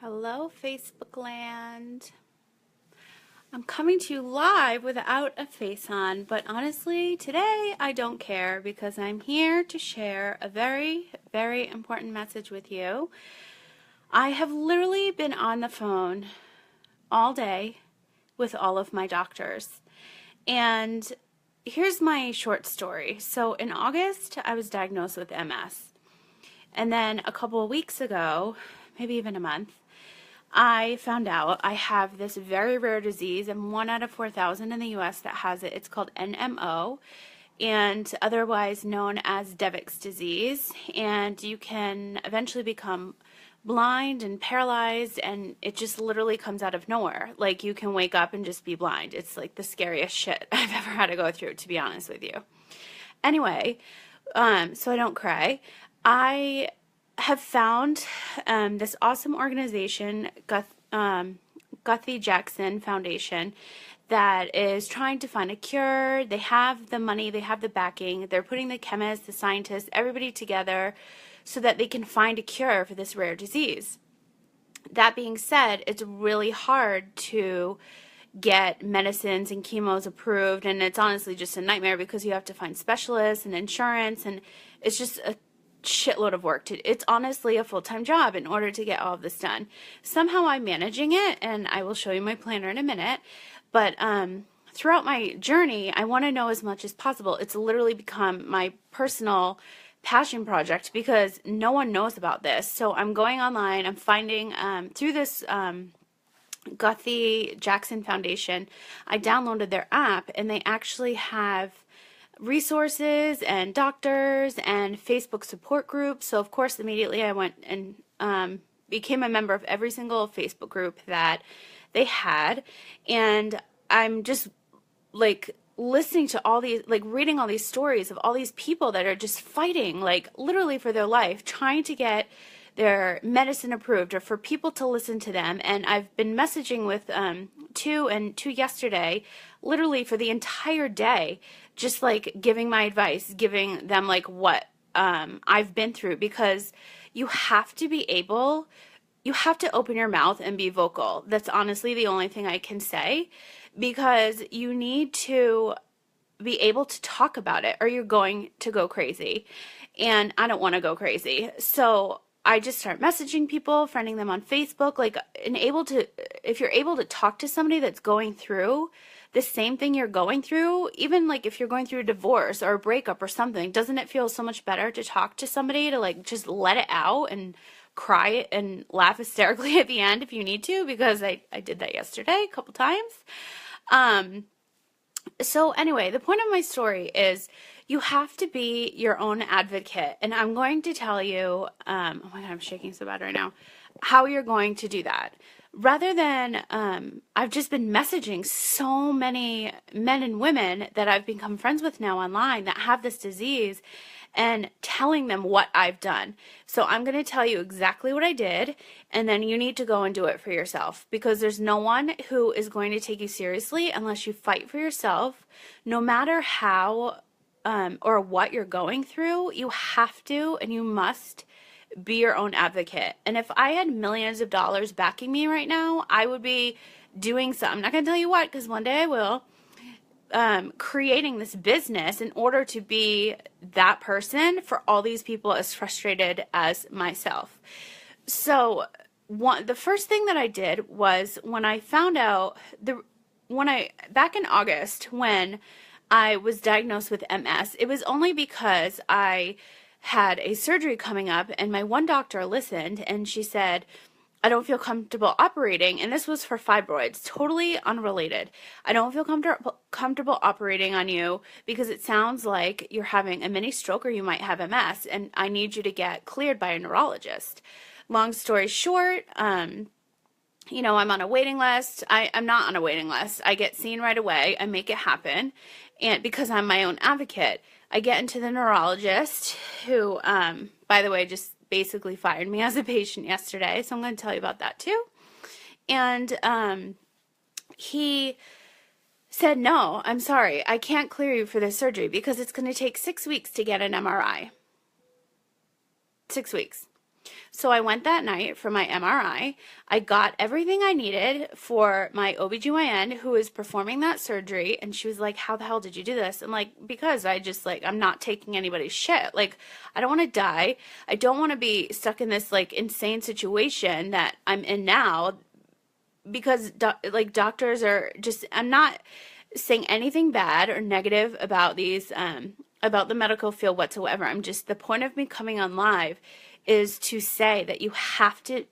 Hello, Facebook land. I'm coming to you live without a face on, but honestly, today I don't care because I'm here to share a very, very important message with you. I have literally been on the phone all day with all of my doctors. And here's my short story. So in August, I was diagnosed with MS. And then a couple of weeks ago, maybe even a month, I found out I have this very rare disease. I'm 1 out of 4,000 in the US that has it. It's called NMO, and otherwise known as Devick's disease. And you can eventually become blind and paralyzed, and it just literally comes out of nowhere. Like, you can wake up and just be blind. It's like the scariest shit I've ever had to go through, to be honest with you. Anyway, so I don't cry. I have found this awesome organization, Guthrie Jackson Foundation, that is trying to find a cure. They have the money, they have the backing, they're putting the chemists, the scientists, everybody together so that they can find a cure for this rare disease. That being said, it's really hard to get medicines and chemos approved, and it's honestly just a nightmare because you have to find specialists and insurance, and it's just a shitload of work. It's honestly a full-time job in order to get all of this done. Somehow I'm managing it, and I will show you my planner in a minute, but throughout my journey, I want to know as much as possible. It's literally become my personal passion project because no one knows about this. So I'm going online, I'm finding through this Guthrie Jackson Foundation, I downloaded their app, and they actually have resources and doctors and Facebook support groups. So of course immediately I went and became a member of every single Facebook group that they had, and I'm just like listening to all these, like reading all these stories of all these people that are just fighting like literally for their life, trying to get their medicine approved or for people to listen to them. And I've been messaging with two yesterday, literally for the entire day, just like giving my advice, giving them like what I've been through, because you have to be able, you have to open your mouth and be vocal. That's honestly the only thing I can say, because you need to be able to talk about it or you're going to go crazy. And I don't want to go crazy. So I just start messaging people, friending them on Facebook, like, and if you're able to talk to somebody that's going through the same thing you're going through, even like if you're going through a divorce or a breakup or something, doesn't it feel so much better to talk to somebody, to like just let it out and cry and laugh hysterically at the end if you need to, because I did that yesterday a couple times. So anyway, the point of my story is you have to be your own advocate. And I'm going to tell you, oh my God, I'm shaking so bad right now, how you're going to do that. Rather than, I've just been messaging so many men and women that I've become friends with now online that have this disease and telling them what I've done. So I'm going to tell you exactly what I did, and then you need to go and do it for yourself, because there's no one who is going to take you seriously unless you fight for yourself. No matter how or what you're going through, you have to and you must be your own advocate. And if I had millions of dollars backing me right now, I would be doing something. I'm not going to tell you what, because one day I will. Creating this business in order to be that person for all these people as frustrated as myself. So the first thing that I did was when I found out, back in August when I was diagnosed with MS, it was only because I had a surgery coming up, and my one doctor listened, and she said, I don't feel comfortable operating, and this was for fibroids, totally unrelated. I don't feel comfortable operating on you because it sounds like you're having a mini stroke or you might have MS, and I need you to get cleared by a neurologist. Long story short, I'm on a waiting list. I'm not on a waiting list. I get seen right away. I make it happen, and because I'm my own advocate, I get into the neurologist who, by the way, just basically fired me as a patient yesterday, so I'm going to tell you about that too. And he said, no, I'm sorry, I can't clear you for this surgery because it's going to take 6 weeks to get an MRI. 6 weeks. So I went that night for my MRI. I got everything I needed for my OBGYN who is performing that surgery. And she was like, how the hell did you do this? I'm like, because I just like, I'm not taking anybody's shit. Like, I don't want to die. I don't want to be stuck in this like insane situation that I'm in now because doctors are just, I'm not saying anything bad or negative about these, about the medical field whatsoever. I'm just, the point of me coming on live is to say that you have to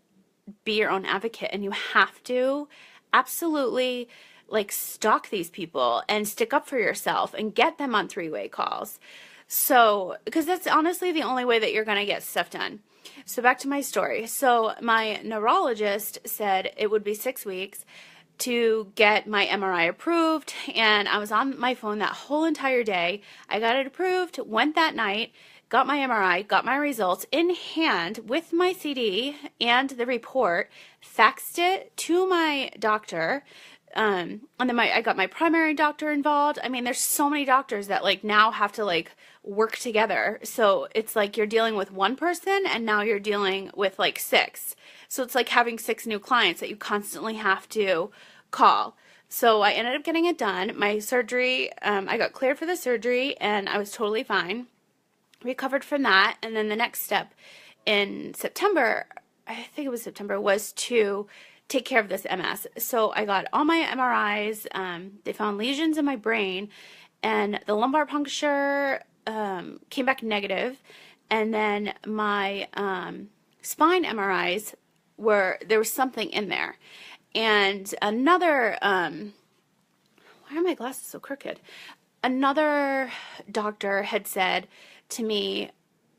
be your own advocate and you have to absolutely like stalk these people and stick up for yourself and get them on three-way calls. So, because that's honestly the only way that you're going to get stuff done. So back to my story. So my neurologist said it would be 6 weeks to get my MRI approved, and I was on my phone that whole entire day. I got it approved, went that night, got my MRI, got my results in hand with my CD and the report, faxed it to my doctor, and then I got my primary doctor involved. I mean, there's so many doctors that like now have to like work together. So it's like you're dealing with one person and now you're dealing with like six. So it's like having 6 new clients that you constantly have to call. So I ended up getting it done. My surgery, I got cleared for the surgery and I was totally fine. Recovered from that. And then the next step in September, I think it was September, was to take care of this MS. So I got all my MRIs. They found lesions in my brain and the lumbar puncture came back negative. And then my spine MRIs there was something in there. And another, why are my glasses so crooked? Another doctor had said to me,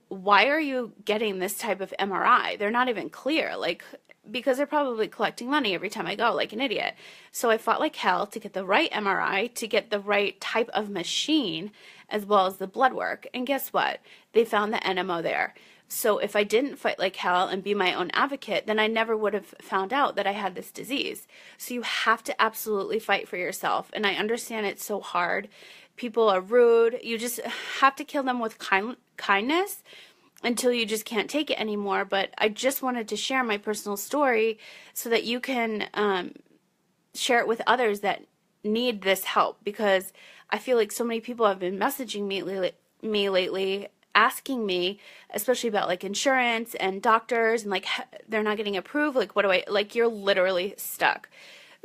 why are you getting this type of MRI? They're not even clear, like, because they're probably collecting money every time I go, like an idiot. So I fought like hell to get the right MRI, to get the right type of machine, as well as the blood work. And guess what? They found the NMO there. So if I didn't fight like hell and be my own advocate, then I never would have found out that I had this disease. So you have to absolutely fight for yourself. And I understand it's so hard. People are rude. You just have to kill them with kindness until you just can't take it anymore. But I just wanted to share my personal story so that you can share it with others that need this help, because I feel like so many people have been messaging me lately, asking me, especially about like insurance and doctors and like they're not getting approved. Like, what do I, like, you're literally stuck.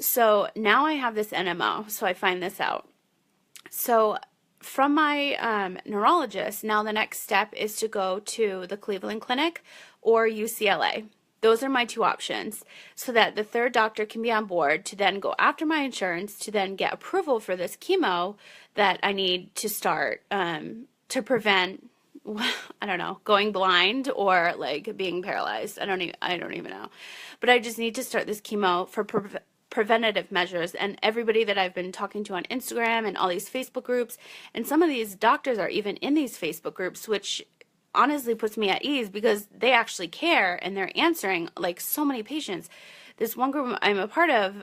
So now I have this NMO. So I find this out. So from my neurologist, now the next step is to go to the Cleveland Clinic or UCLA. Those are my 2 options, so that the third doctor can be on board to then go after my insurance to then get approval for this chemo that I need to start to prevent, I don't know, going blind or like being paralyzed. I don't even know. But I just need to start this chemo for preventative measures. And everybody that I've been talking to on Instagram and all these Facebook groups, and some of these doctors are even in these Facebook groups, which honestly puts me at ease because they actually care and they're answering like so many patients. This one group I'm a part of,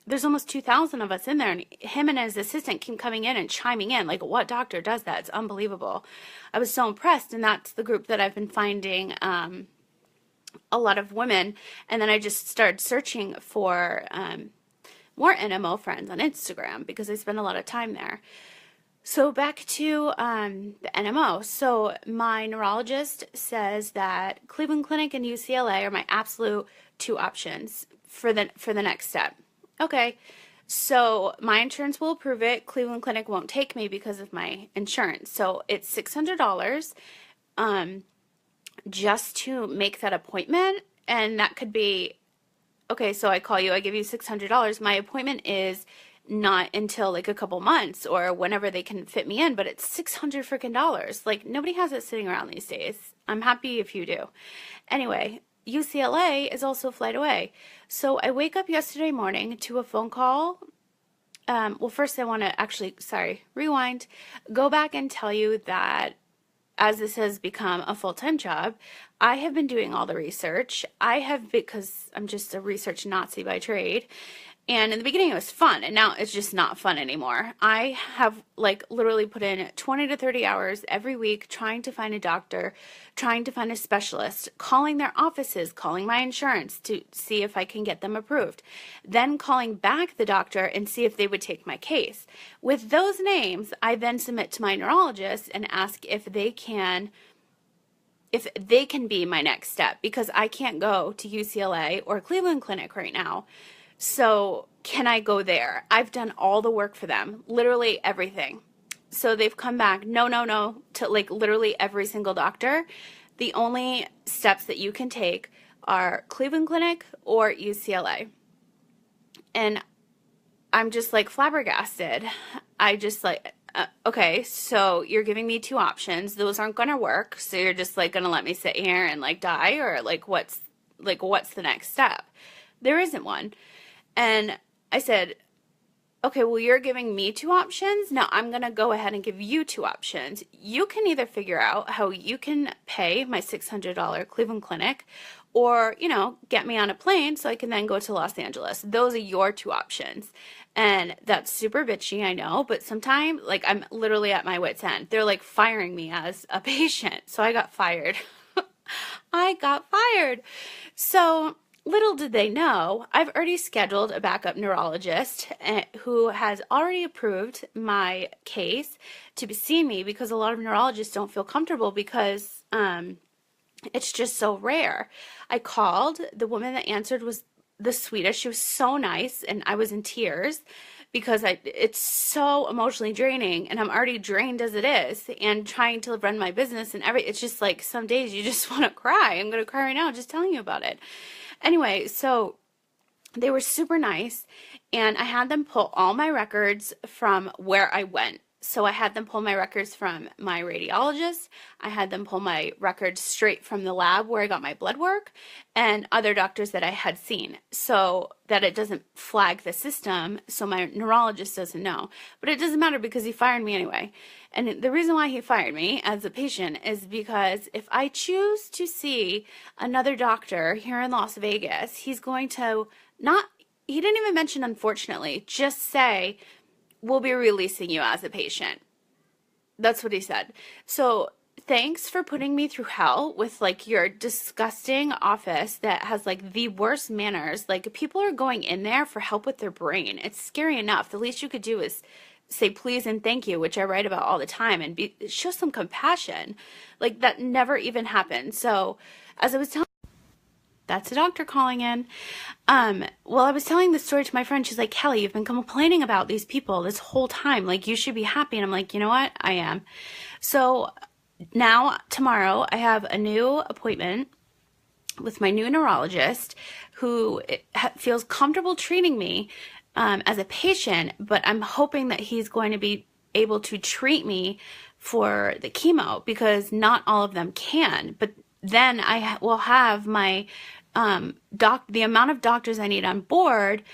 there's almost 2,000 of us in there, and him and his assistant keep coming in and chiming in. Like, what doctor does that? It's unbelievable. I was so impressed, and that's the group that I've been finding a lot of women. And then I just started searching for more NMO friends on Instagram because I spend a lot of time there. So back to the NMO. So my neurologist says that Cleveland Clinic and UCLA are my absolute 2 options for the next step. Okay, so my insurance will approve it. Cleveland Clinic won't take me because of my insurance. So it's $600 just to make that appointment. And that could be, okay, so I call you, I give you $600. My appointment is not until like a couple months or whenever they can fit me in, but it's $600 freaking dollars. Like, nobody has it sitting around these days. I'm happy if you do. Anyway, UCLA is also a flight away. So I wake up yesterday morning to a phone call. Well, first I want to actually, rewind, go back and tell you that as this has become a full-time job, I have been doing all the research. Because I'm just a research Nazi by trade. And in the beginning it was fun, and now it's just not fun anymore. I have like literally put in 20 to 30 hours every week trying to find a doctor, trying to find a specialist, calling their offices, calling my insurance to see if I can get them approved, then calling back the doctor and see if they would take my case. With those names, I then submit to my neurologist and ask if they can be my next step, because I can't go to UCLA or Cleveland Clinic right now. So can I go there? I've done all the work for them, literally everything. So they've come back, no, to like literally every single doctor. The only steps that you can take are Cleveland Clinic or UCLA. And I'm just like flabbergasted. I just like, okay, so you're giving me two options. Those aren't going to work. So you're just like going to let me sit here and like die, or like what's the next step? There isn't one. And I said, okay, well, you're giving me two options. Now I'm going to go ahead and give you two options. You can either figure out how you can pay my $600 Cleveland Clinic, or, get me on a plane so I can then go to Los Angeles. Those are your two options. And that's super bitchy, I know, but sometimes, like, I'm literally at my wit's end. They're like firing me as a patient. So I got fired. So little did they know, I've already scheduled a backup neurologist who has already approved my case to see me, because a lot of neurologists don't feel comfortable because it's just so rare. I called. The woman that answered was the sweetest. She was so nice, and I was in tears because it's so emotionally draining, and I'm already drained as it is, and trying to run my business and it's just like some days you just want to cry. I'm going to cry right now just telling you about it. Anyway, so they were super nice, and I had them pull all my records from where I went. So I had them pull my records from my radiologist. I had them pull my records straight from the lab where I got my blood work, and other doctors that I had seen, so that it doesn't flag the system, so my neurologist doesn't know. But it doesn't matter because he fired me anyway. And the reason why he fired me as a patient is because if I choose to see another doctor here in Las Vegas, he's going to he didn't even mention unfortunately, just say, we'll be releasing you as a patient. That's what he said. So thanks for putting me through hell with like your disgusting office that has like the worst manners. Like, people are going in there for help with their brain. It's scary enough. The least you could do is say please and thank you, which I write about all the time, and show some compassion. Like, that never even happened. So as I was telling, that's a doctor calling in. Well, I was telling the story to my friend. She's like, Kelly, you've been complaining about these people this whole time. Like, you should be happy. And I'm like, you know what? I am. So now tomorrow I have a new appointment with my new neurologist who feels comfortable treating me as a patient, but I'm hoping that he's going to be able to treat me for the chemo, because not all of them can. But then I will have my the amount of doctors I need on board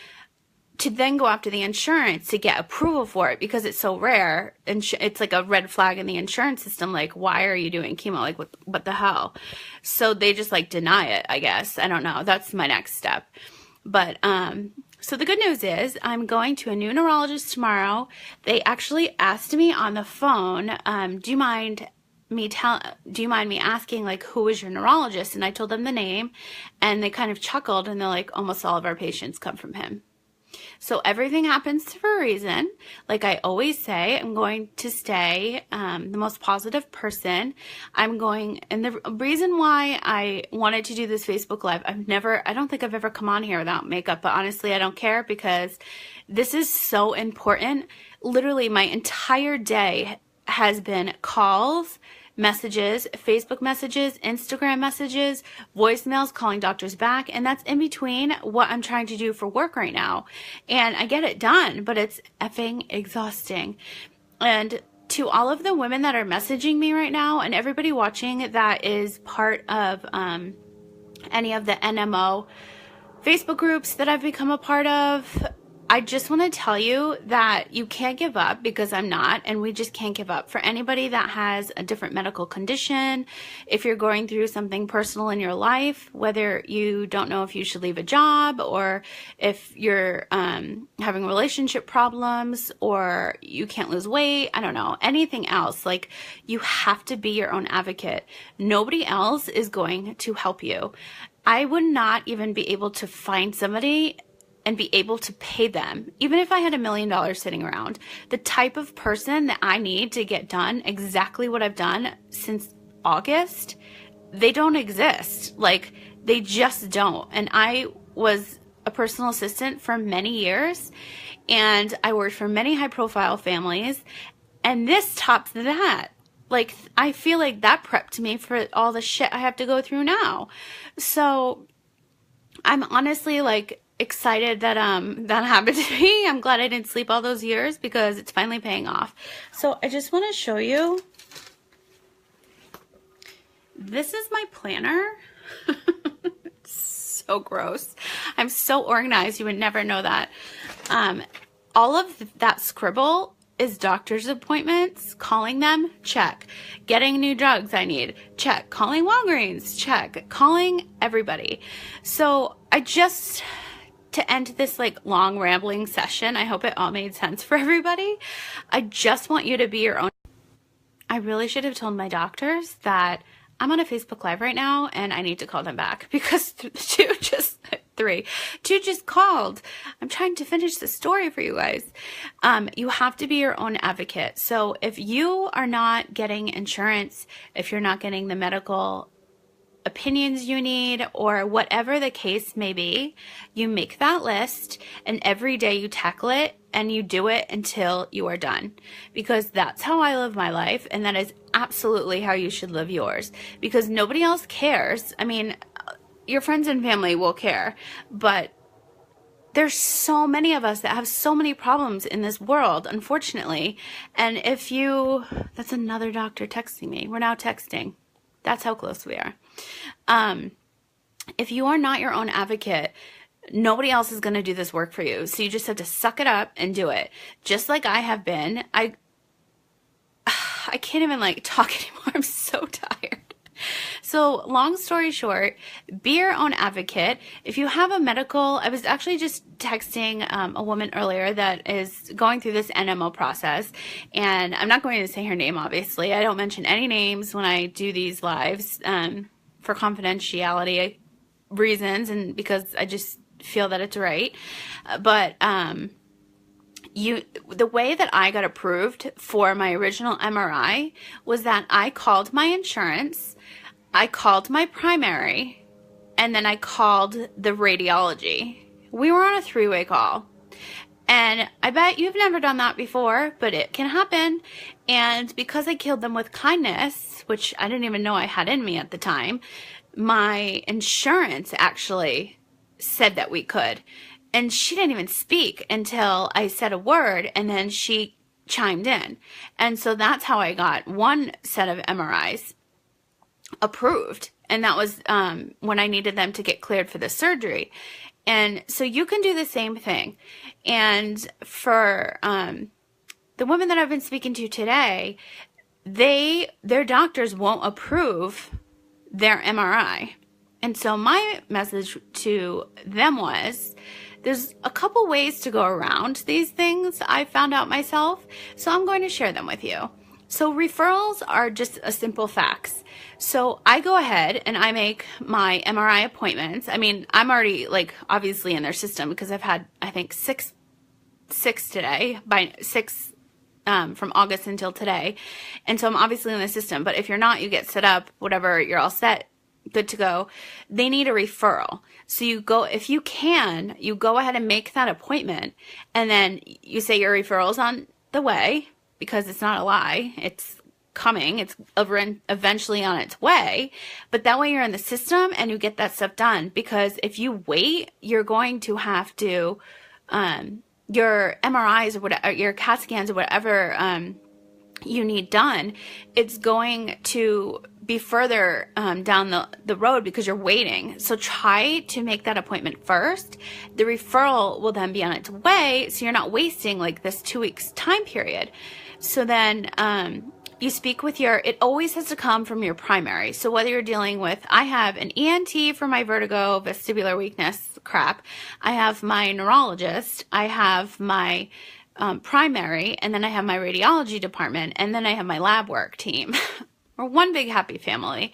to then go after the insurance to get approval for it, because it's so rare, and it's like a red flag in the insurance system. Like, why are you doing chemo? Like, what the hell? So they just like deny it, I guess. I don't know. That's my next step. But so the good news is I'm going to a new neurologist tomorrow. They actually asked me on the phone, do you mind me asking, like, who is your neurologist? And I told them the name, and they kind of chuckled, and they're like, almost all of our patients come from him. So everything happens for a reason. Like I always say, I'm going to stay the most positive person. And the reason why I wanted to do this Facebook Live, I don't think I've ever come on here without makeup, but honestly, I don't care, because this is so important. Literally, my entire day has been calls, messages, Facebook messages, Instagram messages, voicemails, calling doctors back, and that's in between what I'm trying to do for work right now. And I get it done, but it's effing exhausting. And to all of the women that are messaging me right now, and everybody watching that is part of any of the NMO Facebook groups that I've become a part of, I just want to tell you that you can't give up, because I'm not, and we just can't give up. For anybody that has a different medical condition, if you're going through something personal in your life, whether you don't know if you should leave a job, or if you're having relationship problems, or you can't lose weight, I don't know, anything else, like, you have to be your own advocate. Nobody else is going to help you. I would not even be able to find somebody and be able to pay them, even if I had $1 million sitting around, the type of person that I need to get done exactly what I've done since August, they don't exist. Like, they just don't. And I was a personal assistant for many years, and I worked for many high profile families, and this tops that. Like, I feel like that prepped me for all the shit I have to go through now. So I'm honestly, like, excited that that happened to me. I'm glad I didn't sleep all those years, because it's finally paying off. So I just want to show you. This is my planner. It's so gross. I'm so organized. You would never know that. All of that scribble is doctor's appointments, calling them, check. Getting new drugs I need, check. Calling Walgreens, check. Calling everybody. So I just, to end this like long rambling session, I hope it all made sense for everybody. I just want you to be your own. I really should have told my doctors that I'm on a Facebook Live right now and I need to call them back, because two just called. I'm trying to finish the story for you guys. You have to be your own advocate. So if you are not getting insurance, if you're not getting the medical opinions you need, or whatever the case may be, you make that list, and every day you tackle it, and you do it until you are done. Because that's how I live my life, and that is absolutely how you should live yours, because nobody else cares. I mean, your friends and family will care, but there's so many of us that have so many problems in this world, unfortunately. And if you, that's another doctor texting me. We're now texting. That's how close we are. If you are not your own advocate, nobody else is going to do this work for you. So you just have to suck it up and do it. Just like I have been. I can't even like talk anymore. I'm so tired. So long story short, be your own advocate. If you have a medical, I was actually just texting a woman earlier that is going through this NMO process, and I'm not going to say her name, obviously. I don't mention any names when I do these lives for confidentiality reasons, and because I just feel that it's right. But the way that I got approved for my original MRI was that I called my insurance, I called my primary, and then I called the radiology. We were on a 3-way call. And I bet you've never done that before, but it can happen. And because I killed them with kindness, which I didn't even know I had in me at the time, my insurance actually said that we could. And she didn't even speak until I said a word, and then she chimed in. And so that's how I got one set of MRIs approved. And that was when I needed them to get cleared for the surgery. And so you can do the same thing. And for the women that I've been speaking to today, their doctors won't approve their MRI. And so my message to them was, there's a couple ways to go around these things I found out myself, so I'm going to share them with you. So referrals are just a simple fax. So I go ahead and I make my MRI appointments. I mean, I'm already like obviously in their system because I've had, I think, six today, by 6 from August until today. And so I'm obviously in the system, but if you're not, you get set up, whatever, you're all set, good to go. They need a referral. So you go, if you can, you go ahead and make that appointment, and then you say your referral's on the way, because it's not a lie. It's coming. It's eventually on its way. But that way you're in the system and you get that stuff done. Because if you wait, you're going to have to, your MRIs or whatever, your CAT scans or whatever you need done, it's going to be further down the road because you're waiting. So try to make that appointment first. The referral will then be on its way, so you're not wasting like this 2 weeks time period. So then you speak with it always has to come from your primary. So whether you're dealing with, I have an ENT for my vertigo, vestibular weakness crap. I have my neurologist. I have my primary, and then I have my radiology department, and then I have my lab work team. We're one big happy family.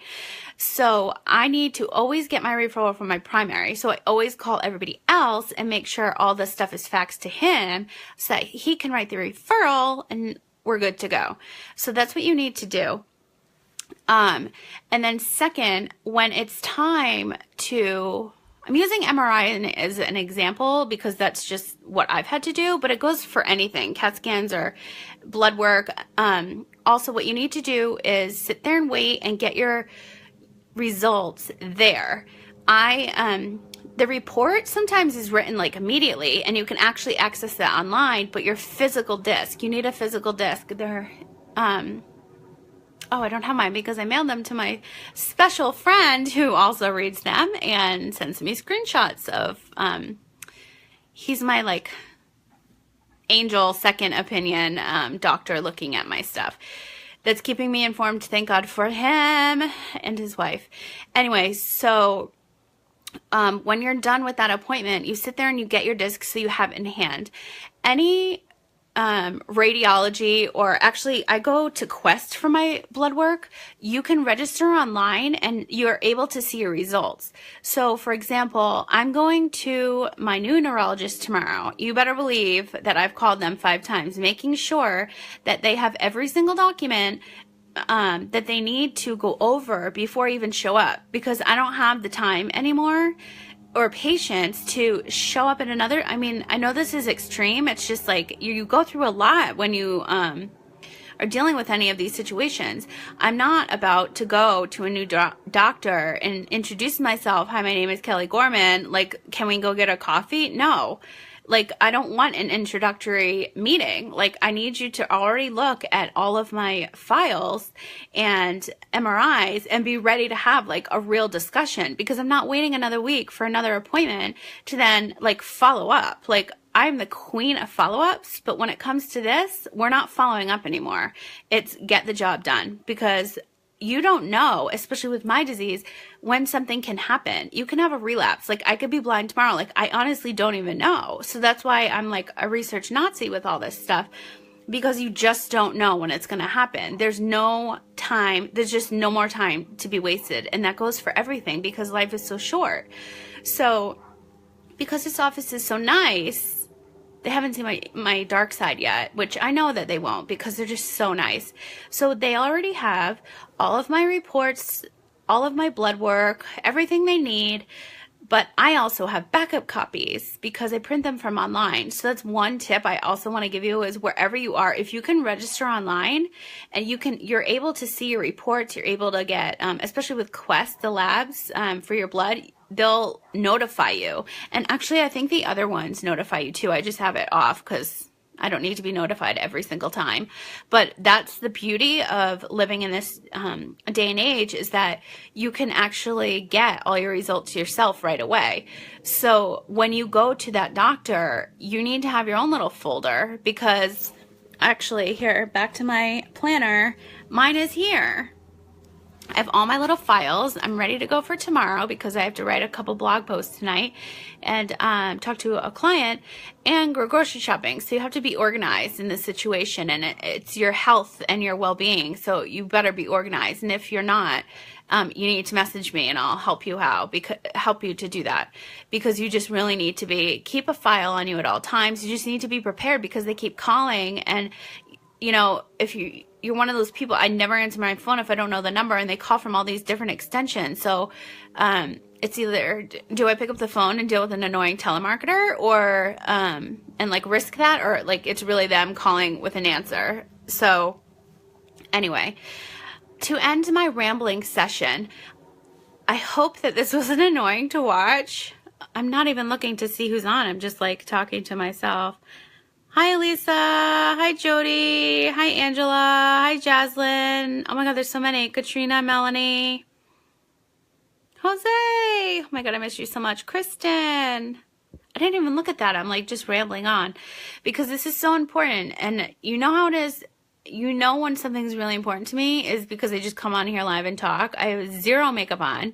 So I need to always get my referral from my primary. So I always call everybody else and make sure all this stuff is faxed to him so that he can write the referral and we're good to go. So that's what you need to do. And then second, when it's time to, I'm using MRI as an example because that's just what I've had to do, but it goes for anything, CAT scans or blood work. Also, what you need to do is sit there and wait and get your results there. The report sometimes is written like immediately, and you can actually access that online, but your physical disc, you need a physical disc. I don't have mine because I mailed them to my special friend who also reads them and sends me screenshots of, he's my like angel second opinion doctor looking at my stuff. That's keeping me informed. Thank God for him and his wife. Anyway, so when you're done with that appointment, you sit there and you get your disc so you have it in hand. Any radiology, or actually I go to Quest for my blood work, you can register online and you're able to see your results. So for example, I'm going to my new neurologist tomorrow. You better believe that I've called them 5 times, making sure that they have every single document that they need to go over before I even show up, because I don't have the time anymore or patience to show up at another. I mean, I know this is extreme. It's just like you go through a lot when you are dealing with any of these situations. I'm not about to go to a new doctor and introduce myself. Hi, my name is Kelly Gorman. Like, can we go get a coffee? No. Like, I don't want an introductory meeting. Like, I need you to already look at all of my files and MRIs and be ready to have like a real discussion, because I'm not waiting another week for another appointment to then like follow up. Like, I'm the queen of follow-ups, but when it comes to this, we're not following up anymore. It's get the job done, because you don't know, especially with my disease, when something can happen. You can have a relapse. Like, I could be blind tomorrow. Like, I honestly don't even know. So that's why I'm like a research Nazi with all this stuff, because you just don't know when it's going to happen. There's no time. There's just no more time to be wasted. And that goes for everything, because life is so short. So because this office is so nice, they haven't seen my dark side yet, which I know that they won't, because they're just so nice. So they already have all of my reports, all of my blood work, everything they need. But I also have backup copies because I print them from online. So that's one tip I also want to give you, is wherever you are, if you can register online and you're able to see your reports, you're able to get, especially with Quest, the labs for your blood, they'll notify you. And actually, I think the other ones notify you too. I just have it off because I don't need to be notified every single time. But that's the beauty of living in this day and age, is that you can actually get all your results yourself right away. So when you go to that doctor, you need to have your own little folder, because actually, here, back to my planner, mine is here. I have all my little files. I'm ready to go for tomorrow because I have to write a couple blog posts tonight and talk to a client and go grocery shopping. So you have to be organized in this situation, and it's your health and your well-being. So you better be organized. And if you're not, you need to message me and I'll help you help you to do that, because you just really need to keep a file on you at all times. You just need to be prepared, because they keep calling, and you know, if you're one of those people, I never answer my phone if I don't know the number, and they call from all these different extensions. So it's either, do I pick up the phone and deal with an annoying telemarketer, or and like risk that, or like it's really them calling with an answer. So anyway, to end my rambling session, I hope that this wasn't annoying to watch. I'm not even looking to see who's on. I'm just like talking to myself. Hi, Elisa. Hi, Jody. Hi, Angela. Hi, Jaslyn. Oh my God, there's so many. Katrina, Melanie. Jose. Oh my God, I miss you so much. Kristen. I didn't even look at that. I'm like just rambling on because this is so important. And you know how it is. You know when something's really important to me is because I just come on here live and talk. I have zero makeup on.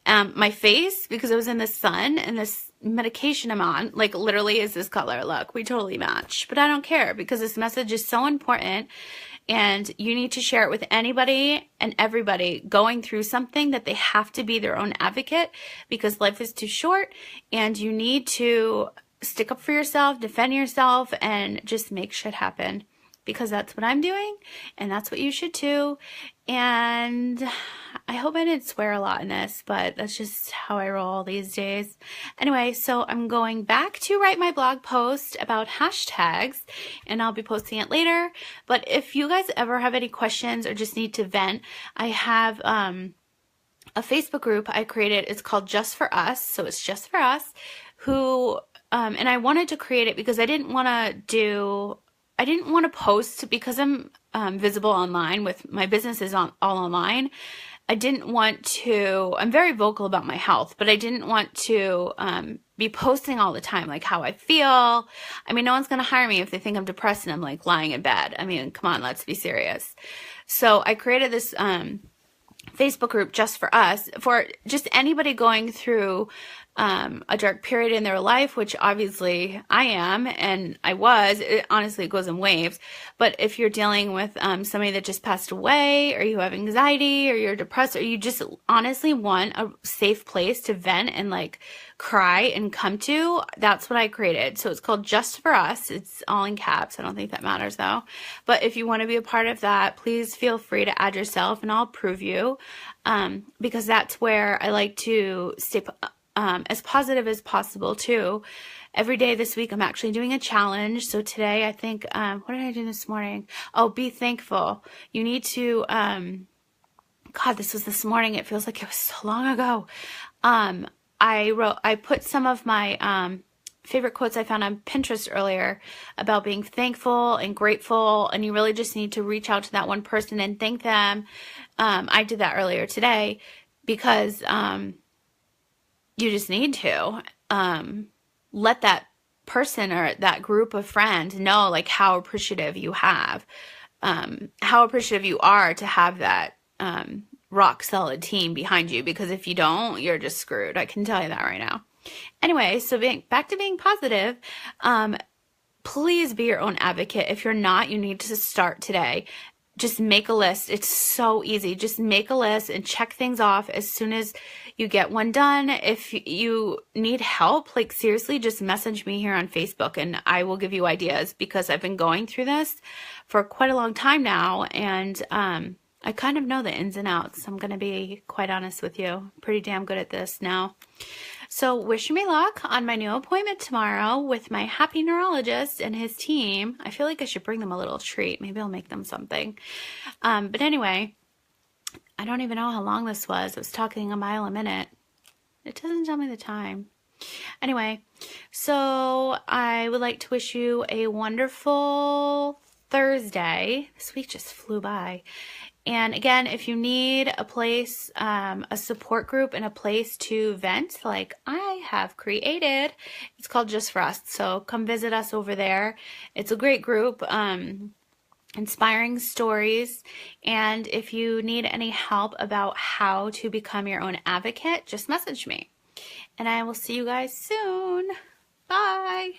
My face, because I was in the sun, and this medication I'm on, like literally is this color. Look, we totally match. But I don't care because this message is so important. And you need to share it with anybody and everybody going through something that they have to be their own advocate because life is too short and you need to stick up for yourself, defend yourself, and just make shit happen. Because that's what I'm doing and that's what you should too. And I hope I didn't swear a lot in this, but that's just how I roll these days. Anyway, so I'm going back to write my blog post about hashtags and I'll be posting it later. But if you guys ever have any questions or just need to vent, I have a Facebook group I created. It's called Just For Us. So it's Just For Us and I wanted to create it because I didn't want to post because I'm visible online with my businesses all online. I didn't want to, I'm very vocal about my health, but I didn't want to be posting all the time, like how I feel. I mean, no one's going to hire me if they think I'm depressed and I'm like lying in bed. I mean, come on, let's be serious. So I created this Facebook group Just For Us for just anybody going through a dark period in their life, which obviously I am and I was. Honestly, it goes in waves. But if you're dealing with somebody that just passed away, or you have anxiety, or you're depressed, or you just honestly want a safe place to vent and like cry and come to, that's what I created. So it's called Just For Us. It's all in caps. I don't think that matters though. But if you want to be a part of that, please feel free to add yourself and I'll approve you, because that's where I like to stay as positive as possible too. Every day this week I'm actually doing a challenge. So today I think, what did I do this morning? Oh, be thankful. You need to, God, this was this morning. It feels like it was so long ago. I put some of my favorite quotes I found on Pinterest earlier about being thankful and grateful, and you really just need to reach out to that one person and thank them. I did that earlier today because you just need to let that person or that group of friends know like how appreciative you have, how appreciative you are to have that rock solid team behind you, because if you don't, you're just screwed. I can tell you that right now. Anyway, so back to being positive, please be your own advocate. If you're not, you need to start today. Just make a list. It's so easy. Just make a list and check things off as soon as you get one done. If you need help, like seriously, just message me here on Facebook and I will give you ideas, because I've been going through this for quite a long time now, and I kind of know the ins and outs. I'm going to be quite honest with you. Pretty damn good at this now. So wish me luck on my new appointment tomorrow with my happy neurologist and his team. I feel like I should bring them a little treat. Maybe I'll make them something. But anyway, I don't even know how long this was. I was talking a mile a minute. It doesn't tell me the time. Anyway, so I would like to wish you a wonderful Thursday. This week just flew by. And again, if you need a place, a support group and a place to vent like I have created, it's called Just For Us. So come visit us over there. It's a great group, inspiring stories. And if you need any help about how to become your own advocate, just message me. And I will see you guys soon. Bye.